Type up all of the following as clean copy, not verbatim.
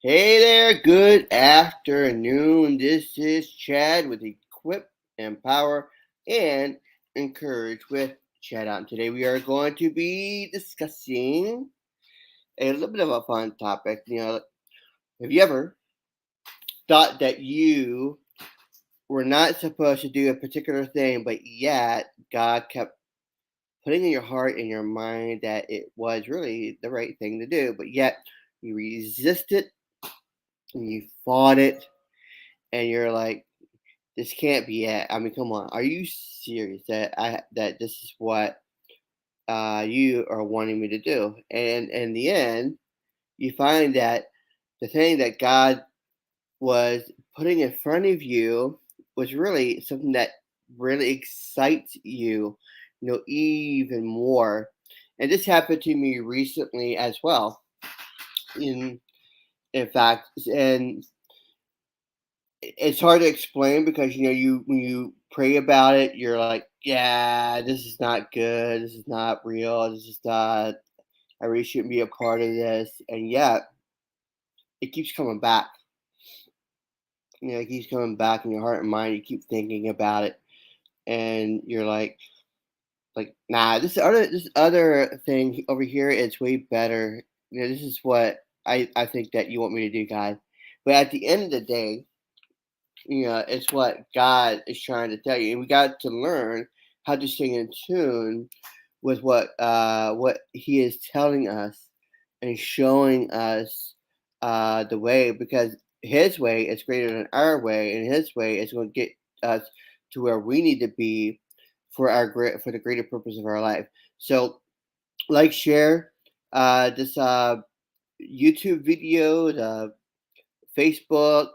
Hey there, good afternoon. This is Chad with Equip, Empower, and Encourage with Chad. On today, we are going to be discussing a little bit of a fun topic. Have you ever thought that you were not supposed to do a particular thing, but yet God kept putting in your heart and your mind that it was really the right thing to do, but yet you resisted and you fought it, and you're like, this can't be it. I mean, come on. Are you serious that this is what you are wanting me to do? And in the end, you find that the thing that God was putting in front of you was really something that really excites you, even more. And this happened to me recently as well. In in fact, and it's hard to explain because you when you pray about it, you're like, yeah, this is not good, this is not real, this is not, I really shouldn't be a part of this. And yet it keeps coming back. It keeps coming back in your heart and mind. You keep thinking about it, and you're like, nah, this other thing over here is way better. This is what I think that you want me to do, God. But at the end of the day, it's what God is trying to tell you. And we got to learn how to stay in tune with what He is telling us and showing us the way, because His way is greater than our way, and His way is going to get us to where we need to be for the greater purpose of our life. So, like, share this YouTube video, the Facebook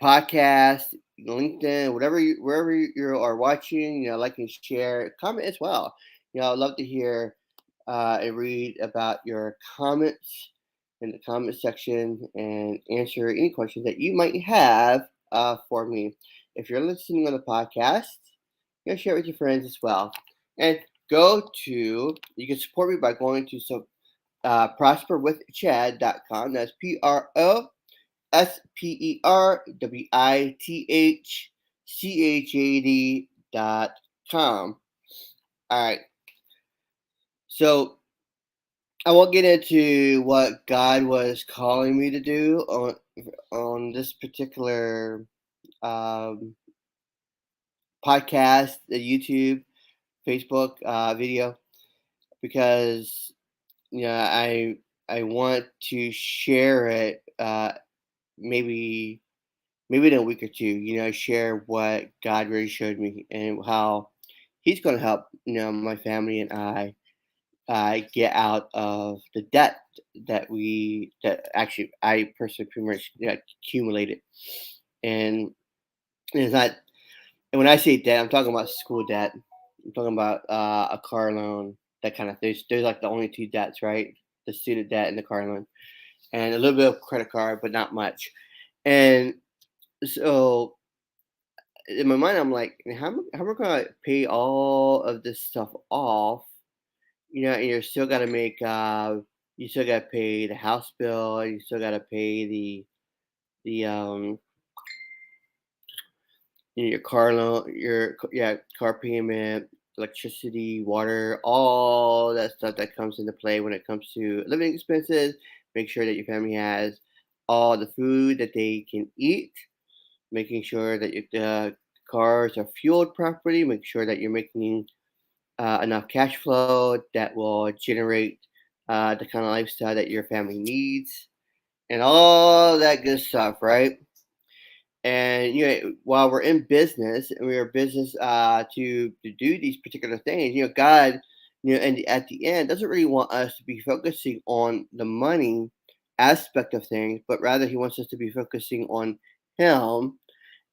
podcast, LinkedIn, wherever you are watching, like and share, comment as well. I'd love to hear and read about your comments in the comment section and answer any questions that you might have for me. If you're listening on the podcast, share it with your friends as well. And you can support me by going to prosperwithchad.com. That's PROSPERWITHCHAD.com. All right. So I won't get into what God was calling me to do on this particular um, podcast, the YouTube, Facebook video, because I want to share it maybe in a week or two. Share what God really showed me and how He's going to help my family and get out of the debt that actually I personally pretty much accumulated. And it's not, and when I say debt, I'm talking about school debt. I'm talking about a car loan, that kind of thing. There's like the only two debts, right? The student debt and the car loan, and a little bit of credit card, but not much. And so in my mind, I'm like, how am I gonna pay all of this stuff off? And you're still gotta make you still gotta pay the house bill, you still gotta pay the your car loan, car payment, electricity, water, all that stuff that comes into play when it comes to living expenses. Make sure that your family has all the food that they can eat, making sure that the cars are fueled properly, make sure that you're making enough cash flow that will generate the kind of lifestyle that your family needs, and all that good stuff, right? And while we're in business and we're in business to do these particular things, God, and at the end doesn't really want us to be focusing on the money aspect of things, but rather He wants us to be focusing on Him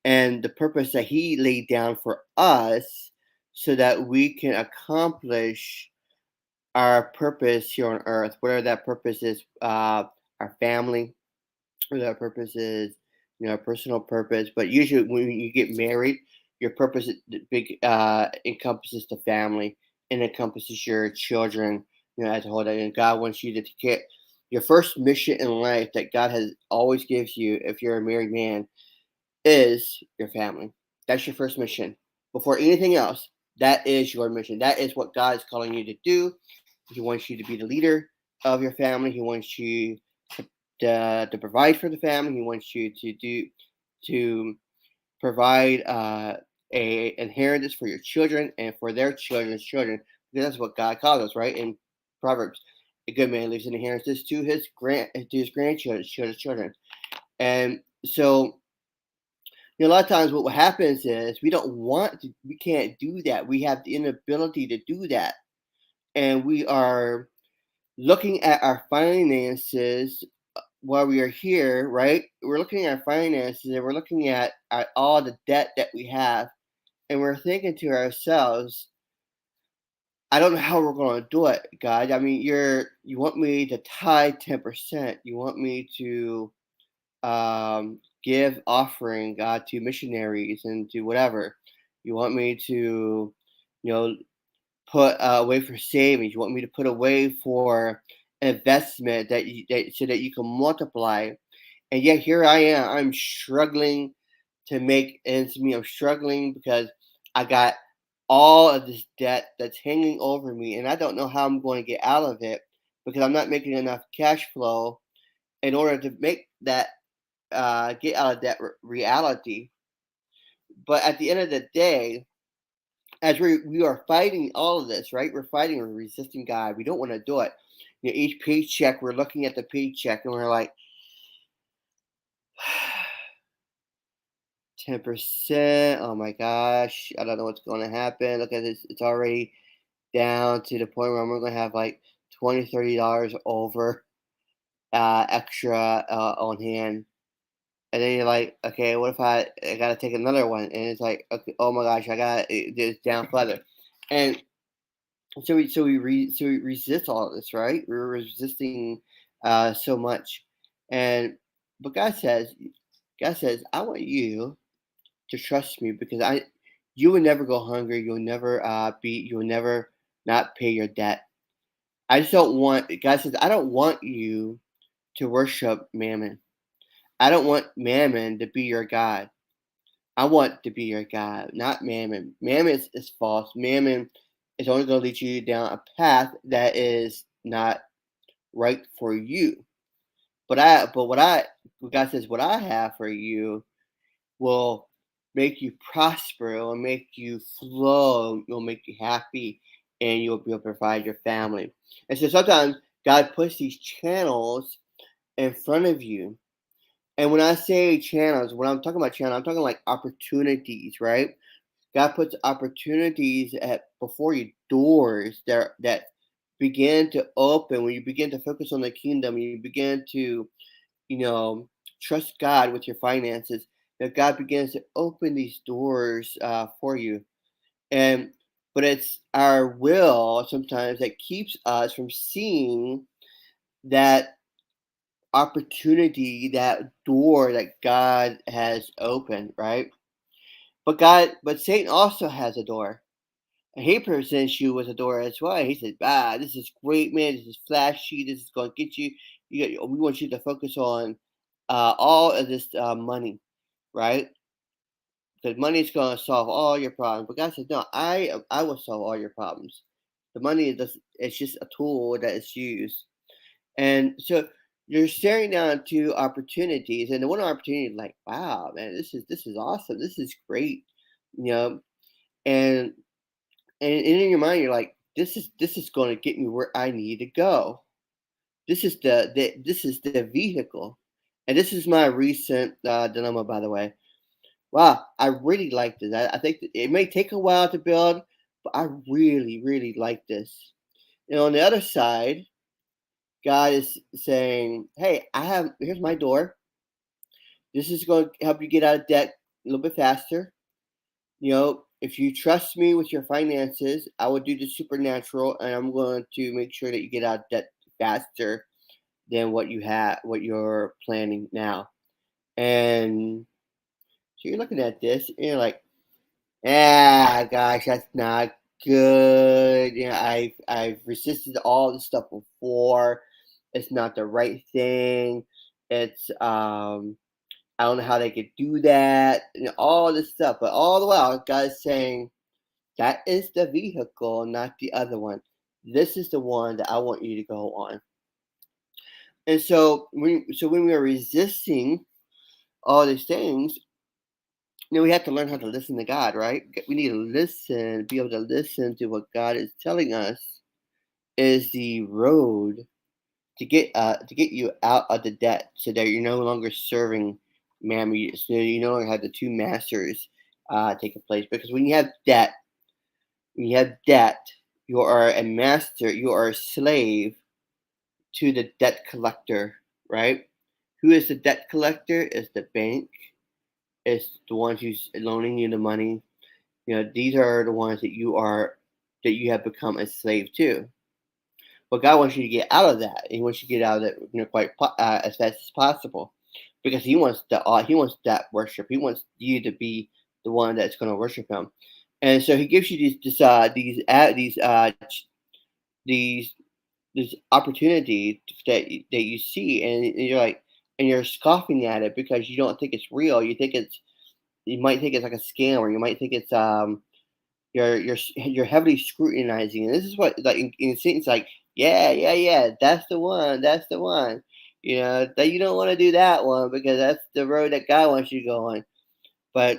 and the purpose that He laid down for us, so that we can accomplish our purpose here on earth, whatever that purpose is, our family, whether that purpose is, a personal purpose. But usually when you get married, your purpose big encompasses the family and encompasses your children, as a whole. And God wants you to Your first mission in life that God has always gives you, if you're a married man, is your family. That's your first mission. Before anything else, that is your mission. That is what God is calling you to do. He wants you to be the leader of your family. He wants you to provide for the family. He wants you to provide a inheritance for your children and for their children's children. Because that's what God calls us, right? In Proverbs, a good man leaves an inheritance to his grandchildren, children. And so, a lot of times what happens is we can't do that. We have the inability to do that. And we are looking at our finances while we are here, right? We're looking at our finances and we're looking at all the debt that we have. And we're thinking to ourselves, I don't know how we're going to do it, God. I mean, you want me to tithe 10%. You want me to give offering, God, to missionaries and to whatever. You want me to, you know, put away for savings. You want me to put away for investment so that you can multiply. And yet here I am. I'm struggling to make ends meet. I'm struggling because I got all of this debt that's hanging over me, and I don't know how I'm going to get out of it because I'm not making enough cash flow in order to make that get out of that reality. But at the end of the day, as we are fighting all of this, right? We're fighting, we're resisting God. We don't want to do it. Each paycheck, we're looking at the paycheck and we're like, 10%. Oh my gosh, I don't know what's going to happen. Look at this; it's already down to the point where I'm going to have like $20, $30 over extra on hand. And then you're like, okay, what if I gotta take another one? And it's like, okay, oh my gosh, I got it's down further. And so we resist all of this, right? We're resisting so much. And but God says, I want you to trust me because you will never go hungry, you'll never not pay your debt. I just don't want God says, I don't want you to worship mammon. I don't want mammon to be your God. I want to be your God, not mammon. Mammon is false. Mammon is only going to lead you down a path that is not right for you. But God says, what I have for you will make you prosper. It will make you flow. It will make you happy, and you'll be able to provide your family. And so sometimes God puts these channels in front of you. And when I say channels, when I'm talking about channels, I'm talking like opportunities, right? God puts opportunities at before you, doors that begin to open when you begin to focus on the kingdom. You begin to, you know, trust God with your finances. That God begins to open these doors for you, and but it's our will sometimes that keeps us from seeing that opportunity, that door that God has opened, right? But Satan also has a door. And he presents you with a door as well. He says, this is great, man. This is flashy. This is going to get you. We want you to focus on all of this money, right? Because money is going to solve all your problems. But God says, no, I will solve all your problems. The money it's just a tool that is used. And so you're staring down to opportunities, and the one opportunity, like, wow, man, this is awesome. This is great, you know. And and in your mind, you're like, this is going to get me where I need to go. This is the vehicle, and this is my recent dilemma, by the way. Wow, I really like this. I think that it may take a while to build, but I really, really like this. And on the other side, God is saying, "Hey, here's my door. This is going to help you get out of debt a little bit faster. If you trust me with your finances, I will do the supernatural, and I'm going to make sure that you get out of debt faster than what you're planning now." And so you're looking at this, and you're like, gosh, that's not good. I've resisted all this stuff before. it's not the right thing. It's I don't know how they could do that, and all this stuff. But all the while, God's saying that is the vehicle, not the other one. This is the one that I want you to go on. And so when we are resisting all these things, we have to learn how to listen to God, right? We need to listen, be able to listen to what God is telling us is the road to get you out of the debt, so that you're no longer serving mammon. So you no longer have the two masters taking place. Because when you have debt, you are a master, you are a slave to the debt collector, right? Who is the debt collector? Is the bank. It's the ones who's loaning you the money. These are the ones that you have become a slave to. But God wants you to get out of that. He wants you to get out of that, as fast as possible, because He wants that worship. He wants you to be the one that's going to worship Him, and so He gives you these this opportunity that you see, and you're like, and you're scoffing at it because you don't think it's real. You might think it's like a scam, or you might think it's you're heavily scrutinizing, and this is what, like, in Satan's like, yeah, yeah, yeah, that's the one. That you don't want to do that one, because that's the road that God wants you to go on. But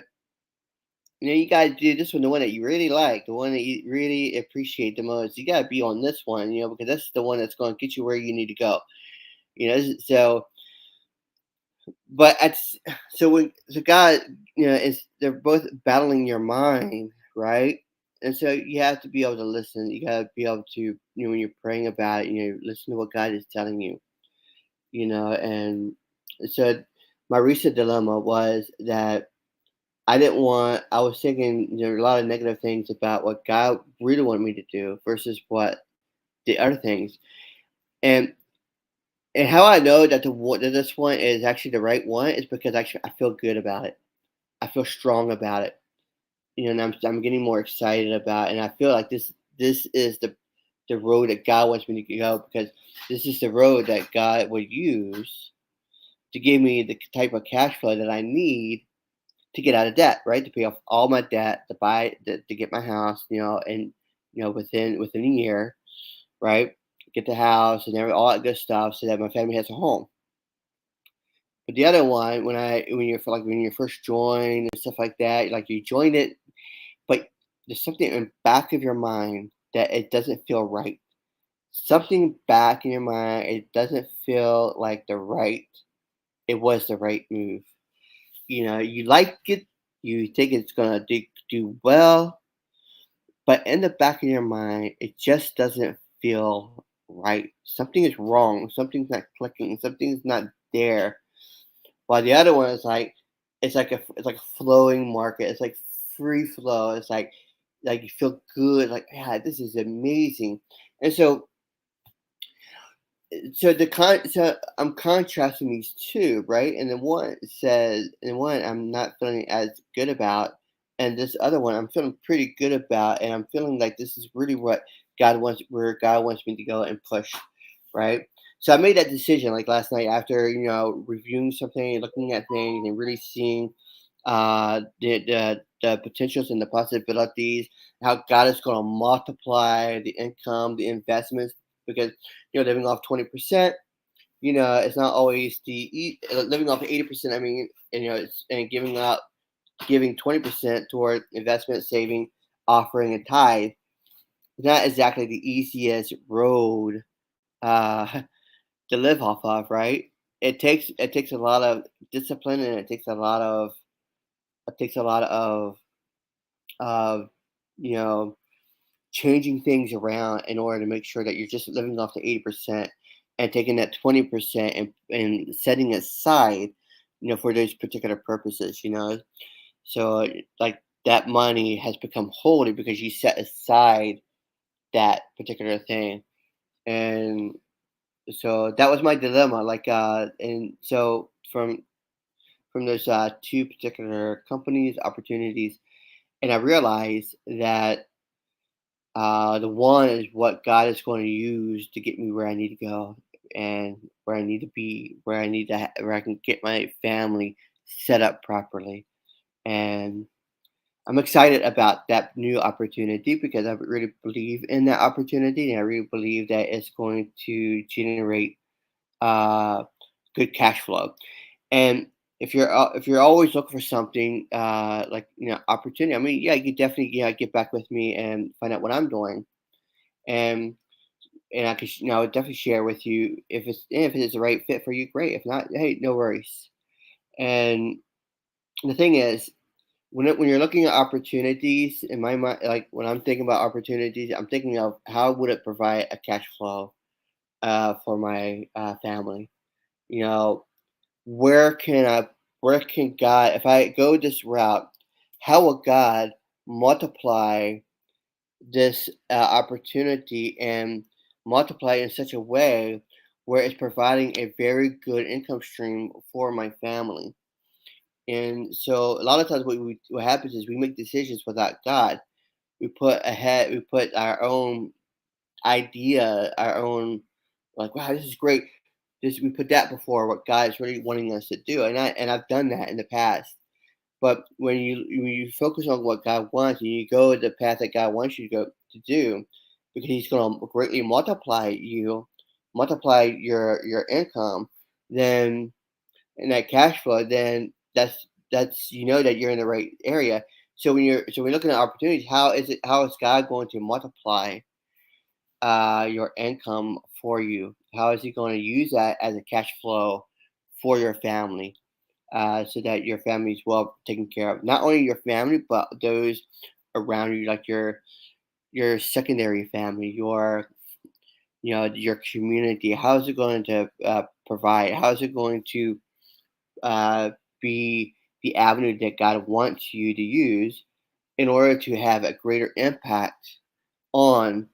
you gotta do this one, the one that you really like, the one that you really appreciate the most. You gotta be on this one, because that's the one that's going to get you where you need to go. So, but God, is they're both battling your mind, right? And so you have to be able to listen. You gotta be able to, when you're praying about it, listen to what God is telling you. And so my recent dilemma was that I was thinking, a lot of negative things about what God really wanted me to do versus what the other things. And how I know that this one is actually the right one is because actually I feel good about it. I feel strong about it. And I'm getting more excited about it, and I feel like this is the road that God wants me to go, because this is the road that God would use to give me the type of cash flow that I need to get out of debt, right? To pay off all my debt, to get my house, and within a year, right? Get the house and all that good stuff, so that my family has a home. But the other one, when you first join and stuff like that, like you join it, but there's something in the back of your mind that it doesn't feel right. Something back in your mind, it doesn't feel like it was the right move. You like it, you think it's gonna do well, but in the back of your mind, it just doesn't feel right. Something is wrong. Something's not clicking. Something's not there. While the other one is like, it's like a flowing market. It's like free flow. It's like you feel good. Like, yeah, this is amazing. And so I'm contrasting these two, right? And then one I'm not feeling as good about, and this other one I'm feeling pretty good about, and I'm feeling like this is really where God wants me to go and push, right? So I made that decision like last night after reviewing something, looking at things, and really seeing the potentials and the possibilities, how God is going to multiply the income, the investments, because living off 20%, it's not always living off 80%. I mean, and giving 20% toward investment, saving, offering, and tithe. It's not exactly the easiest road uh, to live off of, right? It takes a lot of discipline, and it takes a lot of you know changing things around in order to make sure that you're just living off the 80% and taking that 20% and setting aside, for those particular purposes. So, like, that money has become holy because you set aside that particular thing. And so that was my dilemma. And so from those two particular companies, opportunities, and I realized that the one is what God is going to use to get me where I need to go. and where I need to be, where I can get my family set up properly. And I'm excited about that new opportunity because I really believe in that opportunity, and I really believe that it's going to generate uh, good cash flow. And if you're always looking for something like opportunity, I mean, yeah, you could definitely get back with me and find out what I'm doing, and I could definitely share with you if it's the right fit for you. Great. If not, hey, no worries. And the thing is, when you're looking at opportunities in my mind, like when I'm thinking about opportunities, I'm thinking of how would it provide a cash flow for my family. You know, where can I, where can God, if I go this route, how will God multiply this opportunity and multiply it in such a way where it's providing a very good income stream for my family? And so a lot of times what happens is we make decisions without God. We put our own idea, our own, like, wow, this is great. This we put that before what God is really wanting us to do. And I've done that in the past. But when you focus on what God wants and you go the path that God wants you to go to do, because He's going to greatly multiply your income, then and that cash flow, then that's that you're in the right area. So when you're looking at opportunities, how is God going to multiply your income for you? How is He going to use that as a cash flow for your family, so that your family is well taken care of? Not only your family, but those around you, like your secondary family, your community. How is it going to provide? How is it going to uh, be the avenue that God wants you to use in order to have a greater impact on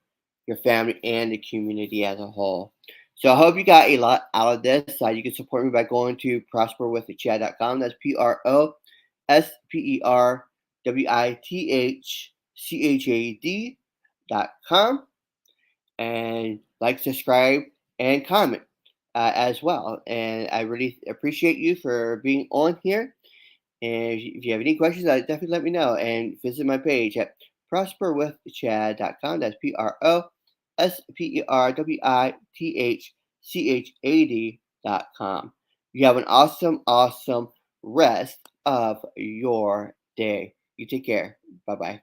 your family and the community as a whole? So I hope you got a lot out of this. You can support me by going to prosperwithchad.com. That's prosperwithchad.com. And like, subscribe, and comment as well. And I really appreciate you for being on here. And if you have any questions, definitely let me know. And visit my page at prosperwithchad.com. That's prosperwithchad.com. You have an awesome, awesome rest of your day. You take care. Bye bye.